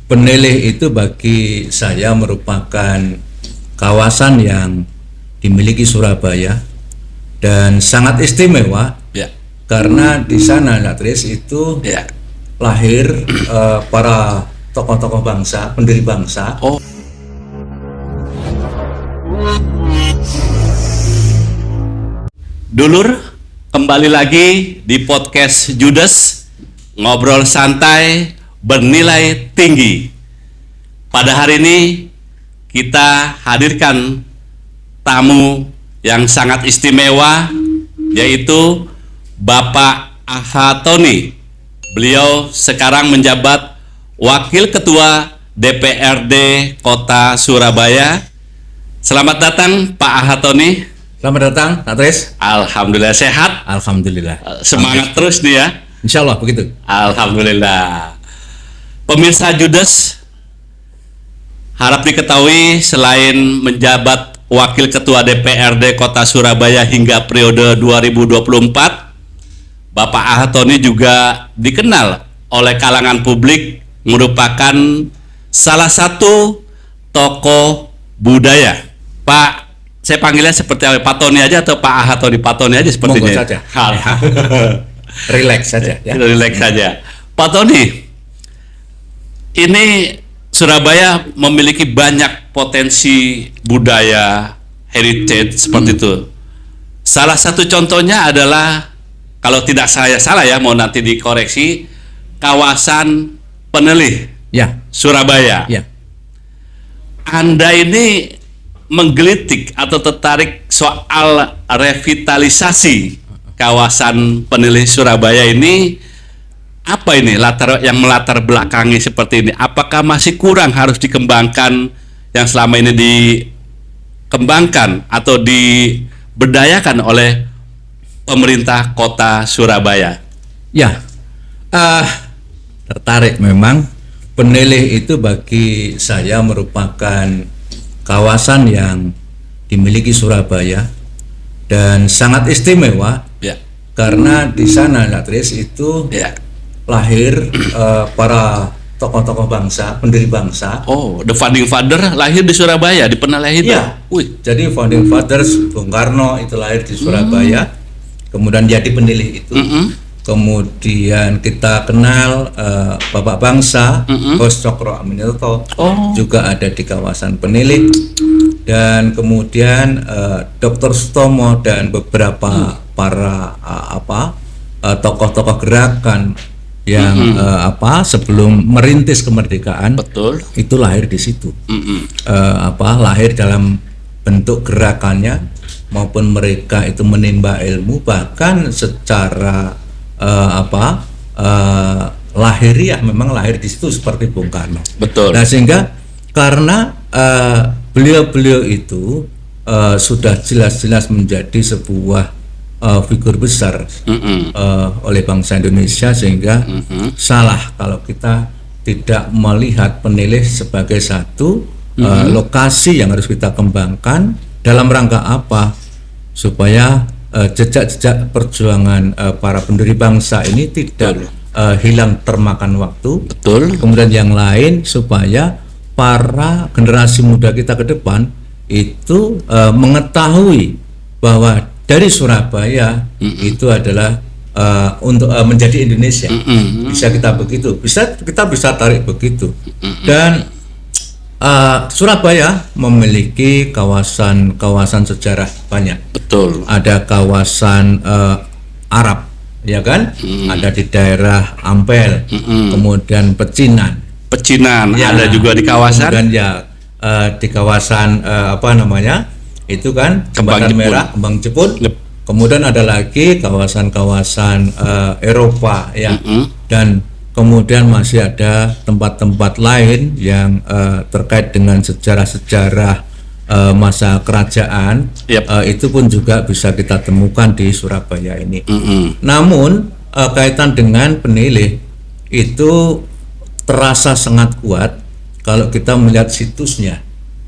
Peneleh itu bagi saya merupakan kawasan yang dimiliki Surabaya dan sangat istimewa Ya. karena di sana Natris itu Ya. lahir para tokoh-tokoh bangsa, pendiri bangsa. Oh. Dulur, kembali lagi di podcast Judes, ngobrol santai bernilai tinggi. Pada hari ini kita hadirkan tamu yang sangat istimewa, yaitu Bapak Ahatoni. Beliau sekarang menjabat Wakil Ketua DPRD Kota Surabaya. Selamat datang Pak Ahatoni. Selamat datang, Natris. Alhamdulillah sehat. Alhamdulillah. Semangat terus nih ya. Insya Allah begitu. Alhamdulillah. Pemirsa Judes, harap diketahui selain menjabat Wakil Ketua DPRD Kota Surabaya hingga periode 2024, Bapak Ahatoni juga dikenal oleh kalangan publik merupakan salah satu tokoh budaya. Pak, saya panggilnya seperti apa? Pak Tony aja atau Pak Ahatoni? Pak Tony aja sepertinya. Monggo saja. Relax saja ya. Relax saja. Pak Tony, ini Surabaya memiliki banyak potensi budaya, heritage seperti itu. Salah satu contohnya adalah, kalau tidak saya salah ya, mau nanti dikoreksi, kawasan Peneleh, Ya. Surabaya. Ya. Anda ini menggelitik atau tertarik soal revitalisasi kawasan Peneleh Surabaya ini. Apa ini yang melatar belakangi seperti ini? Apakah masih kurang harus dikembangkan yang selama ini dikembangkan atau diberdayakan oleh pemerintah Kota Surabaya? Ya, tertarik memang. Peneleh itu bagi saya merupakan kawasan yang dimiliki Surabaya dan sangat istimewa. Ya. Karena di sana Natris itu Ya. lahir para tokoh-tokoh bangsa, pendiri bangsa. Oh, the founding father lahir di Surabaya, di Peneleh itu. Iya. Wih. Jadi founding fathers Bung Karno itu lahir di Surabaya, kemudian jadi Peneleh itu. Kemudian kita kenal Bapak Bangsa, Bos Cokro Aminoto, juga ada di kawasan Peneleh. Dan kemudian Dr. Sutomo dan beberapa para tokoh-tokoh gerakan yang sebelum merintis kemerdekaan. Betul. Itu lahir di situ. Lahir dalam bentuk gerakannya maupun mereka itu menimba ilmu, bahkan secara lahiriah memang lahir di situ seperti Bung Karno. Betul. Nah, sehingga karena beliau-beliau itu sudah jelas-jelas menjadi sebuah figur besar oleh bangsa Indonesia, sehingga salah kalau kita tidak melihat Peneleh sebagai satu lokasi yang harus kita kembangkan dalam rangka apa, supaya jejak-jejak perjuangan para pendiri bangsa ini tidak hilang termakan waktu. Betul. Kemudian yang lain, supaya para generasi muda kita ke depan itu mengetahui bahwa dari Surabaya itu adalah untuk menjadi Indonesia. Bisa kita begitu, kita bisa tarik begitu. Dan Surabaya memiliki kawasan sejarah banyak. Betul. Ada kawasan Arab, ya kan? Ada di daerah Ampel, kemudian Pecinan, ya, ada juga di kawasan. Kemudian ya di kawasan itu kan Jembatan Merah, Kembang Jepun. Kemudian ada lagi kawasan-kawasan Eropa, ya. Dan kemudian masih ada tempat-tempat lain yang terkait dengan sejarah-sejarah masa kerajaan. Itu pun juga bisa kita temukan di Surabaya ini. Namun kaitan dengan Peneleh itu terasa sangat kuat kalau kita melihat situsnya.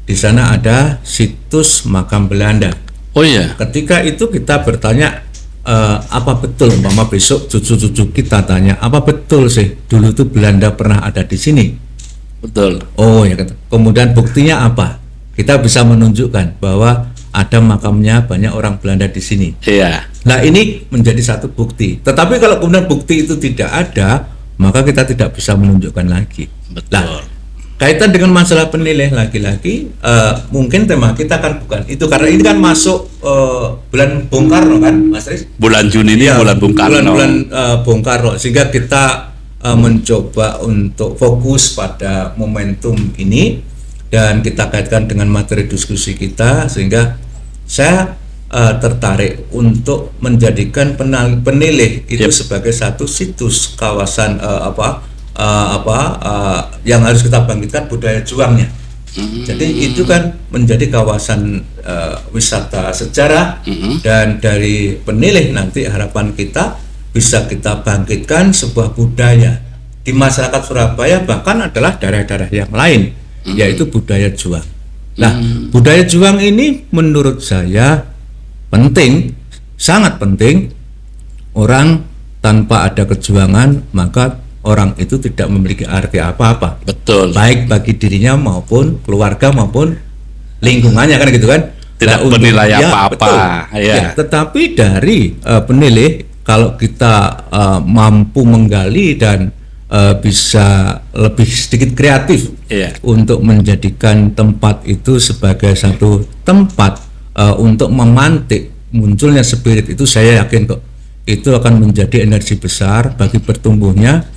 Di sana ada situs makam Belanda. Oh iya. Ketika itu kita bertanya, apa betul, umpama besok cucu-cucu kita tanya, apa betul sih dulu tuh Belanda pernah ada di sini? Betul. Oh ya, kemudian buktinya apa? Kita bisa menunjukkan bahwa ada makamnya banyak orang Belanda di sini. Iya. Nah ini menjadi satu bukti. Tetapi kalau kemudian bukti itu tidak ada, maka kita tidak bisa menunjukkan lagi. Betul. Nah, kaitan dengan masalah penilai lagi-lagi, mungkin tema kita kan bukan itu, karena ini kan masuk bulan Bung Karno kan, Mas Riz? Bulan Juni ini Ya, bulan Bung Karno. Bulan Bung Karno, sehingga kita mencoba untuk fokus pada momentum ini dan kita kaitkan dengan materi diskusi kita, sehingga saya tertarik untuk menjadikan penilai itu sebagai satu situs kawasan yang harus kita bangkitkan budaya juangnya. Jadi itu kan menjadi kawasan wisata sejarah, dan dari penilai nanti harapan kita bisa kita bangkitkan sebuah budaya di masyarakat Surabaya, bahkan adalah daerah-daerah yang lain, yaitu budaya juang. Nah, budaya juang ini menurut saya penting, sangat penting. Orang tanpa ada kejuangan, maka orang itu tidak memiliki arti apa-apa. Betul. Baik bagi dirinya maupun keluarga maupun lingkungannya, kan gitu kan. Tidak bernilai apa-apa. Ya, tetapi dari penilai, kalau kita mampu menggali dan bisa lebih sedikit kreatif untuk menjadikan tempat itu sebagai satu tempat untuk memantik munculnya spirit itu, saya yakin kok itu akan menjadi energi besar bagi bertumbuhnya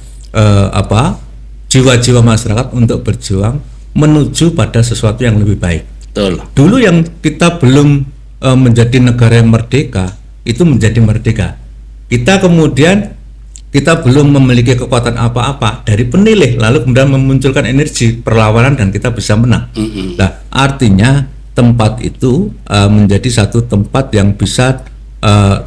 jiwa-jiwa masyarakat untuk berjuang menuju pada sesuatu yang lebih baik. Betul. Dulu yang kita belum menjadi negara yang merdeka, itu menjadi merdeka. Kita kemudian kita belum memiliki kekuatan apa-apa dari penilai, lalu kemudian memunculkan energi perlawanan dan kita bisa menang. Nah, artinya tempat itu menjadi satu tempat yang bisa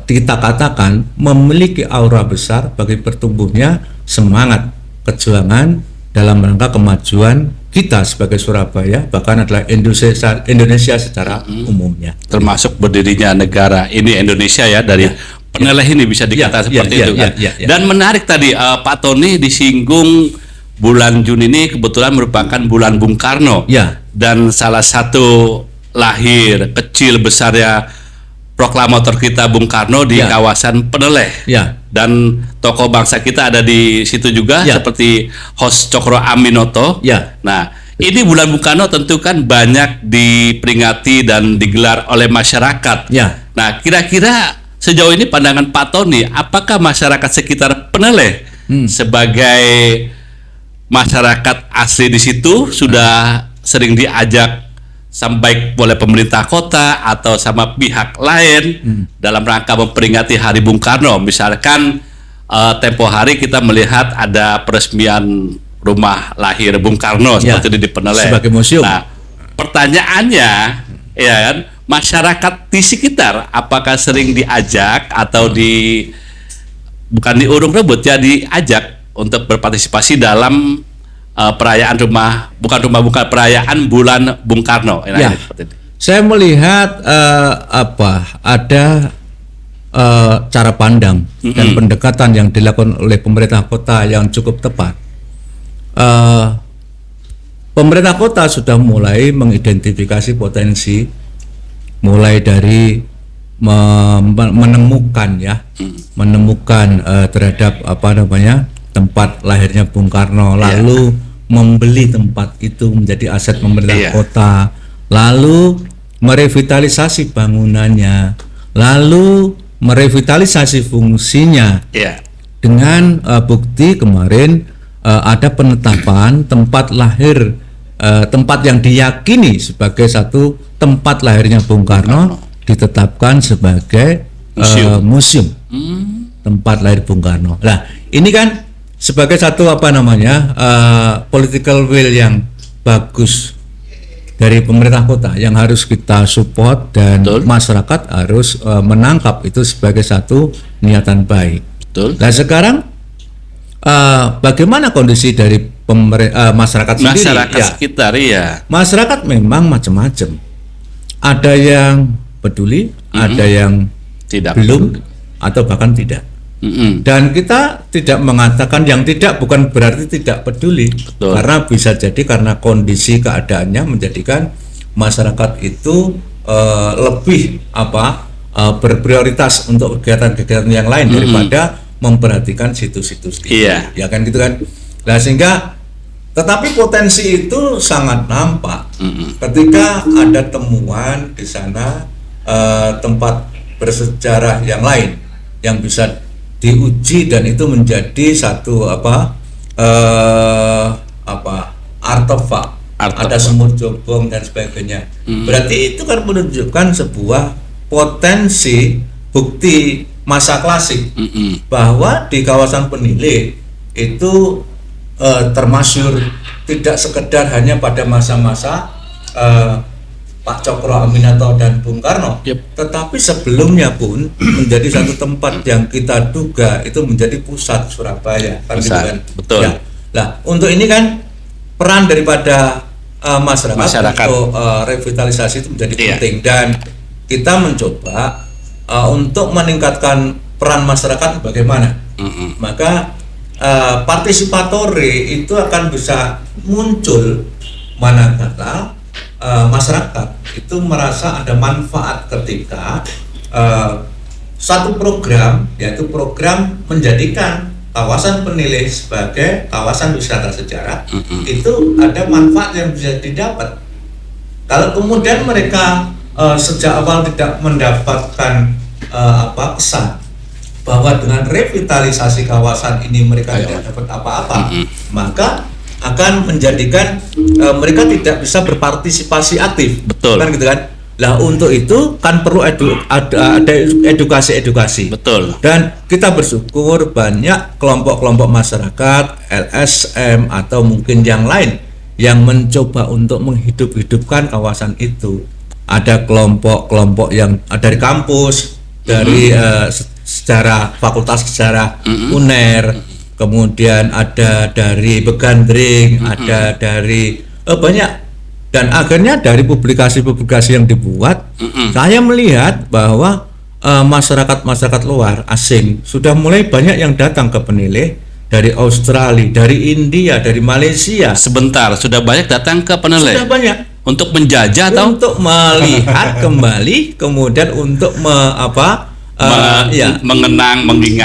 kita katakan memiliki aura besar bagi bertumbuhnya semangat kejuangan dalam rangka kemajuan kita sebagai Surabaya, bahkan adalah Indonesia secara umumnya. Termasuk berdirinya negara ini Indonesia ya, dari penilai ini bisa dikatakan seperti itu kan. Dan menarik tadi Pak Tony disinggung bulan Juni ini kebetulan merupakan bulan Bung Karno. Dan salah satu lahir kecil besarnya proklamator kita Bung Karno di kawasan Peneleh. Dan tokoh bangsa kita ada di situ juga, seperti Hos Cokro Aminoto. Nah, ini bulan Bung Karno tentu kan banyak diperingati dan digelar oleh masyarakat. Nah, kira-kira sejauh ini pandangan Pak Tony, apakah masyarakat sekitar Peneleh sebagai masyarakat asli di situ sudah sering diajak sampai oleh pemerintah kota atau sama pihak lain dalam rangka memperingati Hari Bung Karno? Misalkan tempo hari kita melihat ada peresmian rumah lahir Bung Karno seperti di Peneleh sebagai museum. Nah, pertanyaannya ya kan, masyarakat di sekitar apakah sering diajak atau bukan diurung rebut ya, diajak untuk berpartisipasi dalam perayaan bukan perayaan bulan Bung Karno? Saya melihat ada cara pandang dan pendekatan yang dilakukan oleh pemerintah kota yang cukup tepat. Pemerintah kota sudah mulai mengidentifikasi potensi, mulai dari menemukan terhadap tempat lahirnya Bung Karno, lalu membeli tempat itu menjadi aset pemerintah kota, lalu merevitalisasi bangunannya, lalu merevitalisasi fungsinya, dengan bukti kemarin ada penetapan tempat lahir, tempat yang diyakini sebagai satu tempat lahirnya Bung Karno ditetapkan sebagai museum tempat lahir Bung Karno. Nah, ini kan sebagai satu political will yang bagus dari pemerintah kota yang harus kita support, dan masyarakat harus menangkap itu sebagai satu niatan baik. Nah, sekarang bagaimana kondisi dari masyarakat sendiri? Sekitar masyarakat memang macam-macam. Ada yang peduli, ada yang belum, atau bahkan tidak. Dan kita tidak mengatakan yang tidak bukan berarti tidak peduli. Betul. Karena bisa jadi karena kondisi keadaannya menjadikan masyarakat itu lebih berprioritas untuk kegiatan-kegiatan yang lain daripada memperhatikan situs-situs itu. Iya. Ya kan gitu kan. Nah sehingga tetapi potensi itu sangat nampak ketika ada temuan di sana tempat bersejarah yang lain yang bisa diuji dan itu menjadi satu artefak. Ada semut jobong dan sebagainya. Berarti itu kan menunjukkan sebuah potensi bukti masa klasik bahwa di kawasan Penilih itu termasyhur tidak sekedar hanya pada masa-masa Pak Cokro Aminoto dan Bung Karno, tetapi sebelumnya pun menjadi satu tempat yang kita duga itu menjadi pusat Surabaya, kan gitu kan? Betul. Ya. Nah, untuk ini kan peran daripada masyarakat untuk revitalisasi itu menjadi penting dan kita mencoba untuk meningkatkan peran masyarakat bagaimana. Maka partisipatory itu akan bisa muncul manakala masyarakat itu merasa ada manfaat ketika satu program, yaitu program menjadikan kawasan Penilih sebagai kawasan wisata sejarah, itu ada manfaat yang bisa didapat. Kalau kemudian mereka sejak awal tidak mendapatkan kesan bahwa dengan revitalisasi kawasan ini mereka tidak dapat apa-apa, maka akan menjadikan mereka tidak bisa berpartisipasi aktif. Betul. Kan gitu kan? Lah untuk itu kan perlu ada edukasi. Betul. Dan kita bersyukur banyak kelompok-kelompok masyarakat, LSM atau mungkin yang lain yang mencoba untuk menghidup-hidupkan kawasan itu. Ada kelompok-kelompok yang dari kampus, dari sejarah Fakultas Sejarah UNER, kemudian ada dari Begandring, ada dari banyak. Dan akhirnya dari publikasi-publikasi yang dibuat, saya melihat bahwa masyarakat-masyarakat luar asing sudah mulai banyak yang datang ke Penilih dari Australia, dari India, dari Malaysia. Sebentar, sudah banyak datang ke Penilih. Sudah banyak. Untuk menjajah atau untuk melihat kembali, kemudian untuk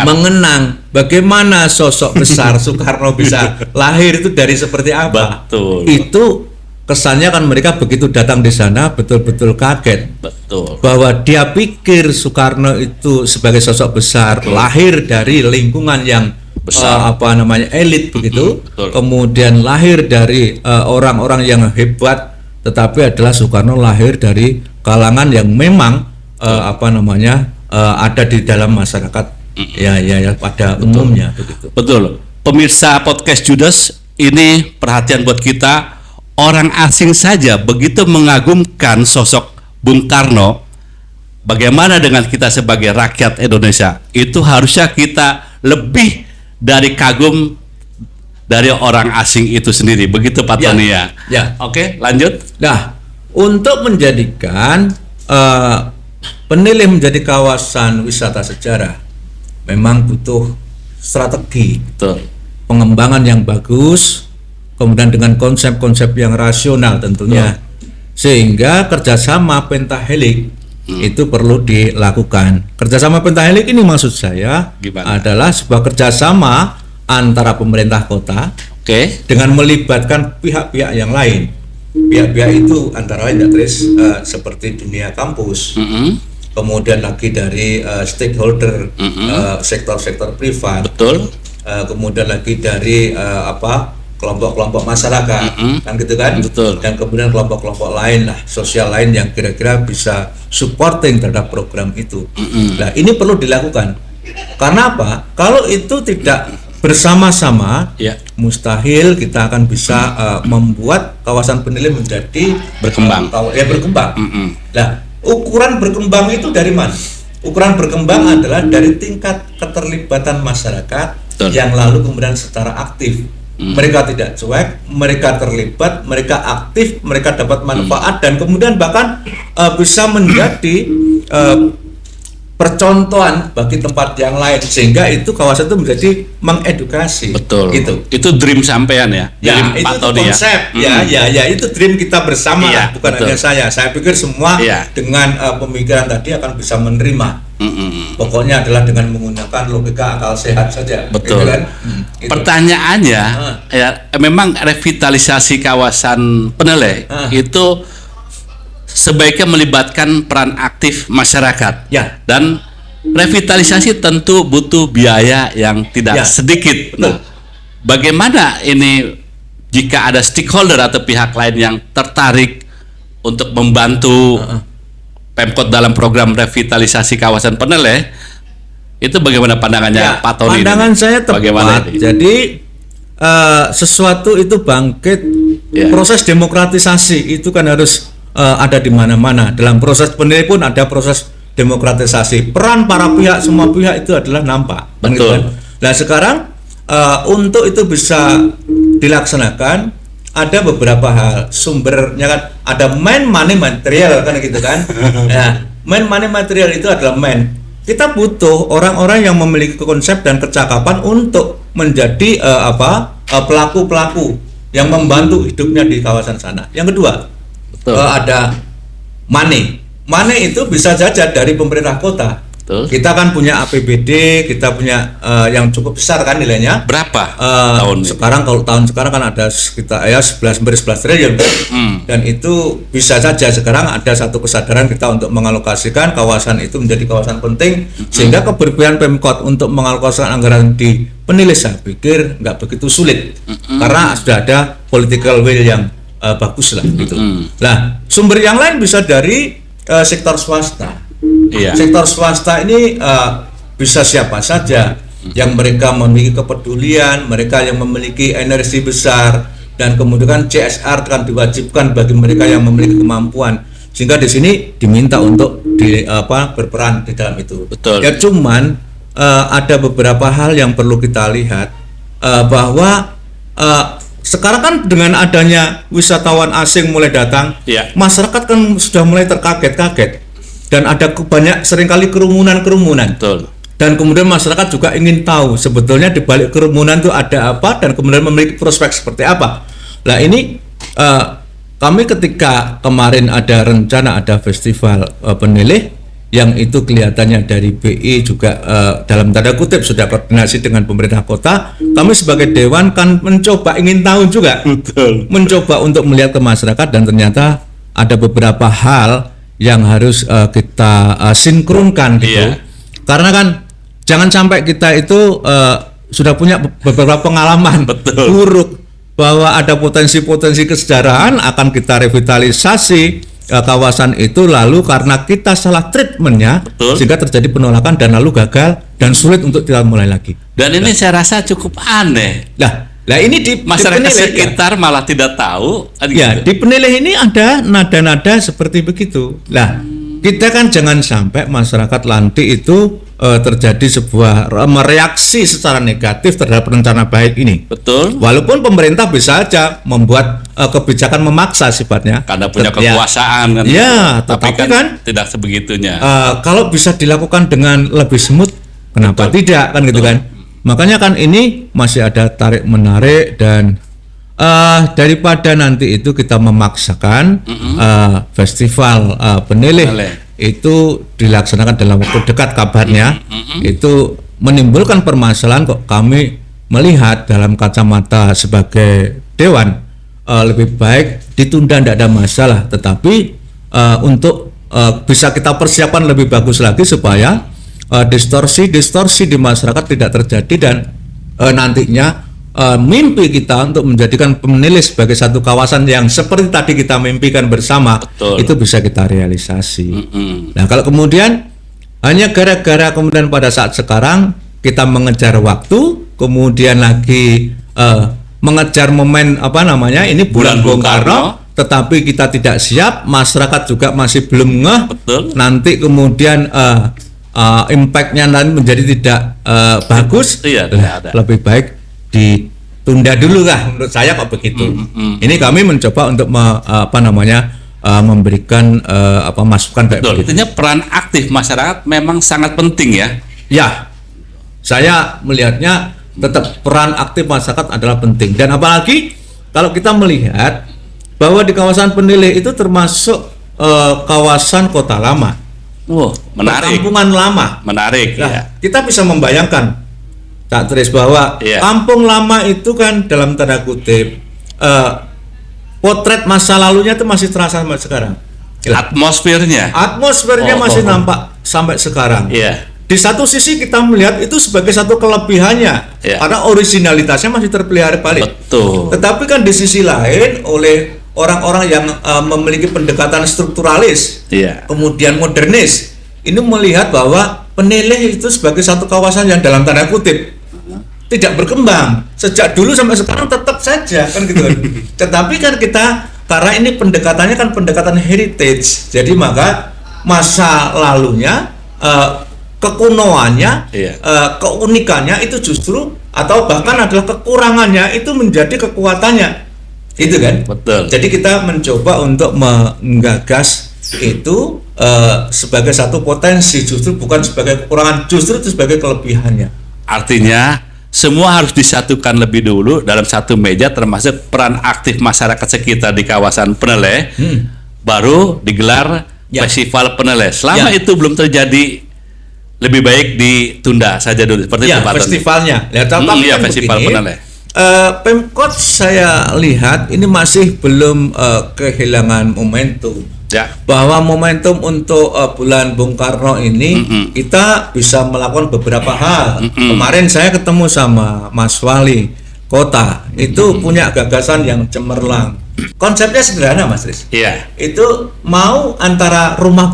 mengenang bagaimana sosok besar Soekarno bisa lahir itu dari seperti apa. Betul. Itu kesannya kan mereka begitu datang di sana betul-betul kaget. Betul. Bahwa dia pikir Soekarno itu sebagai sosok besar lahir dari lingkungan yang besar, elit begitu. Kemudian lahir dari orang-orang yang hebat, tetapi adalah Soekarno lahir dari kalangan yang memang ada di dalam masyarakat ya pada umumnya begitu. Betul. Pemirsa podcast Judas, ini perhatian buat kita. Orang asing saja begitu mengagumkan sosok Bung Karno, bagaimana dengan kita sebagai rakyat Indonesia? Itu harusnya kita lebih dari kagum dari orang asing itu sendiri. Begitu Pak Tony ya. Oke, lanjut. Nah, untuk menjadikan Penilih menjadi kawasan wisata sejarah memang butuh strategi. Betul. Pengembangan yang bagus, kemudian dengan konsep-konsep yang rasional tentunya, sehingga kerjasama pentahelik itu perlu dilakukan. Kerjasama pentahelik ini maksud saya adalah sebuah kerjasama antara pemerintah kota dengan melibatkan pihak-pihak yang lain. Pihak-pihak itu antara lain seperti dunia kampus, kemudian lagi dari stakeholder, sektor-sektor privat, kemudian lagi dari kelompok-kelompok masyarakat, kan gitu kan? Betul. Dan kemudian kelompok-kelompok lain lah, sosial lain yang kira-kira bisa supporting terhadap program itu. Nah, ini perlu dilakukan. Karena apa? Kalau itu tidak bersama-sama, mustahil kita akan bisa membuat kawasan Penilih menjadi berkembang. Berkembang. Nah, ukuran berkembang itu dari mana? Ukuran berkembang adalah dari tingkat keterlibatan masyarakat yang lalu kemudian secara aktif. Mereka tidak cuek, mereka terlibat, mereka aktif, mereka dapat manfaat dan kemudian bahkan bisa menjadi percontohan bagi tempat yang lain, sehingga itu kawasan itu menjadi mengedukasi. Betul. Itu dream sampean ya. Ya, Dream itu Pak Tony konsep ya, itu dream kita bersama Iya, lah, bukan betul. hanya saya. Saya pikir semua Iya. dengan pemikiran tadi akan bisa menerima. Pokoknya adalah dengan menggunakan logika akal sehat saja. Betul. Gitu kan? Gitu. Pertanyaannya ya, memang revitalisasi kawasan Peneleh itu sebaiknya melibatkan peran aktif masyarakat. Ya. Dan revitalisasi tentu butuh biaya yang tidak Ya. sedikit. Betul. Nah, bagaimana ini jika ada stakeholder atau pihak lain yang tertarik untuk membantu Pemkot dalam program revitalisasi kawasan Peneleh, itu bagaimana pandangannya Pak Tony? Pandangan saya tepat. Bagaimana ini? Jadi sesuatu itu bangkit, proses demokratisasi itu kan harus ada di mana-mana. Dalam proses Peneleh pun ada proses demokratisasi. Peran para pihak, semua pihak itu adalah nampak. Betul. Gitu kan? Nah sekarang untuk itu bisa dilaksanakan, ada beberapa hal sumbernya kan, ada main money material kan gitu kan. Nah, main money material itu adalah kita butuh orang-orang yang memiliki konsep dan kecakapan untuk menjadi pelaku-pelaku yang membantu hidupnya di kawasan sana. Yang kedua, ada money itu bisa saja dari pemerintah kota. Betul. Kita kan punya APBD, kita punya yang cukup besar kan nilainya. Berapa tahun ini? Sekarang kalau tahun sekarang kan ada sekitar 11 triliun dan itu bisa saja sekarang ada satu kesadaran kita untuk mengalokasikan kawasan itu menjadi kawasan penting, sehingga keberpihakan Pemkot untuk mengalokasikan anggaran di Peneleh saya pikir nggak begitu sulit karena sudah ada political will yang bagus lah gitu. Nah, sumber yang lain bisa dari sektor swasta. Iya. Sektor swasta ini bisa siapa saja yang mereka memiliki kepedulian, mereka yang memiliki energi besar, dan kemudian CSR akan diwajibkan bagi mereka yang memiliki kemampuan, sehingga di sini diminta untuk berperan di dalam itu. Betul. Ya cuman ada beberapa hal yang perlu kita lihat bahwa sekarang kan dengan adanya wisatawan asing mulai datang, masyarakat kan sudah mulai terkaget-kaget. Dan ada seringkali kerumunan. Betul. Dan kemudian masyarakat juga ingin tahu sebetulnya di balik kerumunan itu ada apa, dan kemudian memiliki prospek seperti apa. Nah ini kami ketika kemarin ada rencana ada festival Peneleh yang itu kelihatannya dari BI juga dalam tanda kutip sudah koordinasi dengan pemerintah kota. Kami sebagai dewan kan ingin tahu juga. Betul. Mencoba untuk melihat ke masyarakat, dan ternyata ada beberapa hal yang harus kita sinkronkan gitu. Iya. Karena kan jangan sampai kita itu sudah punya beberapa pengalaman buruk bahwa ada potensi-potensi kesejarahan akan kita revitalisasi kawasan itu, lalu karena kita salah treatmentnya sehingga terjadi penolakan dan lalu gagal dan sulit untuk kita mulai lagi. Dan ini saya rasa cukup aneh. Nah ini di masyarakat di Peneleh, sekitar malah tidak tahu. Ya, di Peneleh ini ada nada-nada seperti begitu. Nah, kita kan jangan sampai masyarakat Lanti itu terjadi sebuah mereaksi secara negatif terhadap rencana baik ini. Betul. Walaupun pemerintah bisa aja membuat kebijakan memaksa sifatnya. Karena punya kekuasaan kan. Ya, tapi tetapi kan tidak sebegitunya. Kalau bisa dilakukan dengan lebih smooth, kenapa tidak kan gitu kan? Makanya kan ini masih ada tarik menarik, dan daripada nanti itu kita memaksakan festival Peneleh itu dilaksanakan dalam waktu dekat kabarnya, itu menimbulkan permasalahan. Kok kami melihat dalam kacamata sebagai dewan lebih baik ditunda, tidak ada masalah, tetapi untuk bisa kita persiapkan lebih bagus lagi supaya distorsi di masyarakat tidak terjadi, dan nantinya mimpi kita untuk menjadikan Peneleh sebagai satu kawasan yang seperti tadi kita mimpikan bersama, itu bisa kita realisasi. Nah kalau kemudian hanya gara-gara kemudian pada saat sekarang kita mengejar waktu, kemudian lagi mengejar momen ini bulan Bung Karno, tetapi kita tidak siap, masyarakat juga masih belum ngeh, nanti kemudian impact-nya nanti menjadi tidak bagus. Lebih baik ditunda dulu lah, menurut saya kok begitu. Ini kami mencoba untuk memberikan masukan kayak Betul. begitu. Artinya peran aktif masyarakat memang sangat penting ya. Ya, saya melihatnya tetap peran aktif masyarakat adalah penting, dan apalagi kalau kita melihat bahwa di kawasan Peneleh itu termasuk kawasan kota lama. Oh, menarik. Perkampungan lama. Menarik Nah, ya. kita bisa membayangkan, Kak Tris, bahwa kampung lama itu kan dalam tanda kutip potret masa lalunya itu masih terasa sampai sekarang. Atmosfernya Masih nampak sampai sekarang. Iya. Di satu sisi kita melihat itu sebagai satu kelebihannya, karena originalitasnya masih terpelihara balik. Betul. Tetapi kan di sisi lain oleh orang-orang yang memiliki pendekatan strukturalis, kemudian modernis, ini melihat bahwa Peneleh itu sebagai satu kawasan yang dalam tanda kutip tidak berkembang sejak dulu sampai sekarang, tetap saja kan gitu. Tetapi kan kita, karena ini pendekatannya kan pendekatan heritage, jadi maka masa lalunya, kekunoannya, keunikannya itu justru, atau bahkan adalah kekurangannya itu menjadi kekuatannya, itu kan. Betul. Jadi kita mencoba untuk menggagas itu sebagai satu potensi, justru bukan sebagai kekurangan, justru itu sebagai kelebihannya. Artinya semua harus disatukan lebih dulu dalam satu meja, termasuk peran aktif masyarakat sekitar di kawasan Peneleh, baru digelar Festival Peneleh. Selama itu belum terjadi, lebih baik ditunda saja dulu seperti itu Pak Tony. Festivalnya. Festival Peneleh. Pemkot saya lihat ini masih belum kehilangan momentum. Bahwa momentum untuk bulan Bung Karno ini kita bisa melakukan beberapa hal. Kemarin saya ketemu sama Mas Wali Kota, itu punya gagasan yang cemerlang. Konsepnya sederhana, Mas Riz. Itu mau antara rumah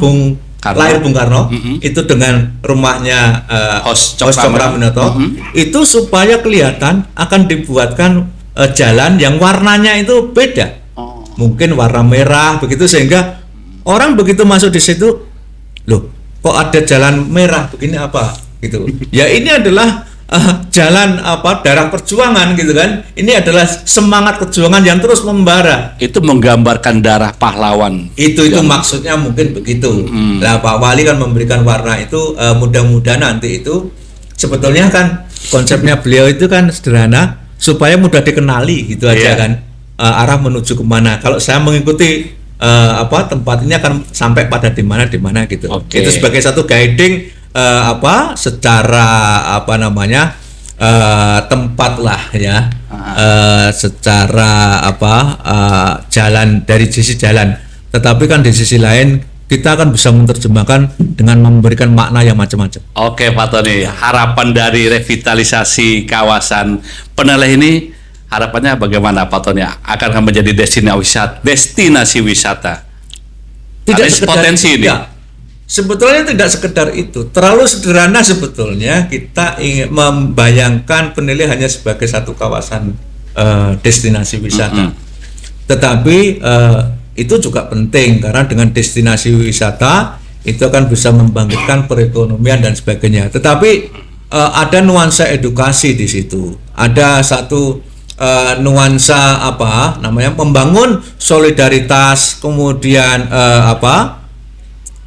lahir Bung Karno itu dengan rumahnya Hos Cokraminoto, itu supaya kelihatan akan dibuatkan jalan yang warnanya itu beda. Mungkin warna merah begitu, sehingga orang begitu masuk di situ, loh, kok ada jalan merah begini apa gitu. Ya ini adalah jalan darah perjuangan gitu kan. Ini adalah semangat perjuangan yang terus membara. Itu menggambarkan darah pahlawan. Itu maksudnya mungkin begitu. Nah, Pak Wali kan memberikan warna itu, mudah-mudahan nanti itu sebetulnya kan konsepnya beliau itu kan sederhana supaya mudah dikenali gitu aja kan. Arah menuju kemana. Kalau saya mengikuti tempat ini akan sampai pada di mana gitu. Itu sebagai satu guiding secara tempat lah ya, secara jalan, dari sisi jalan. Tetapi kan di sisi lain kita akan bisa menerjemahkan dengan memberikan makna yang macam-macam. Oke Pak Tony, harapan dari revitalisasi kawasan Peneleh ini, harapannya bagaimana Pak Tony? Akan menjadi destinasi wisata. Tidak sekedar potensi ini. Ya, sebetulnya tidak sekedar itu. Terlalu sederhana sebetulnya kita ingin membayangkan Peneleh hanya sebagai satu kawasan destinasi wisata. Tetapi itu juga penting, karena dengan destinasi wisata itu akan bisa membangkitkan perekonomian dan sebagainya. Tetapi ada nuansa edukasi di situ. Ada satu nuansa membangun solidaritas, kemudian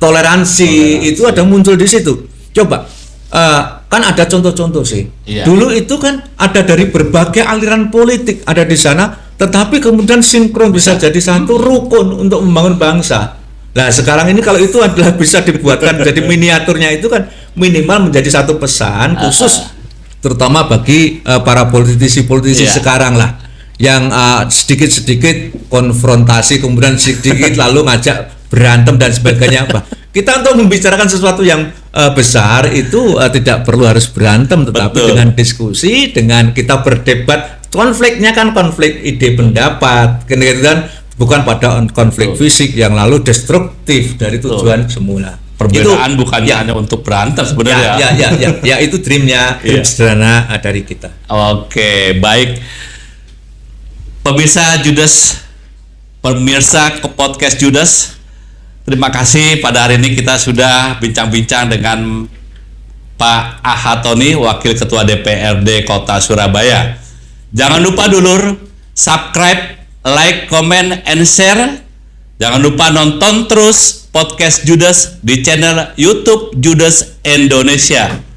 toleransi itu ada muncul di situ. Coba kan ada contoh-contoh sih. Dulu itu kan ada dari berbagai aliran politik ada di sana, tetapi kemudian sinkron bisa jadi satu rukun untuk membangun bangsa. Nah sekarang ini kalau itu adalah bisa dibuatkan jadi miniaturnya, itu kan minimal menjadi satu pesan khusus terutama bagi para politisi sekarang lah, yang sedikit-sedikit konfrontasi, kemudian sedikit lalu ngajak berantem dan sebagainya. Kita untuk membicarakan sesuatu yang besar itu tidak perlu harus berantem, tetapi dengan diskusi, dengan kita berdebat, konfliknya kan konflik ide pendapat, kan bukan pada konflik fisik yang lalu destruktif dari tujuan semula. Perbedaan itu, bukannya hanya untuk berantem sebenarnya. Ya itu dreamnya, dream sederhana dari kita. Oke, baik. Pemirsa ke podcast Judas, terima kasih pada hari ini kita sudah bincang-bincang dengan Pak Aha Tony, Wakil Ketua DPRD Kota Surabaya. Jangan lupa dulur, subscribe, like, comment, and share Jangan lupa nonton terus podcast Judas di channel YouTube Judas Indonesia.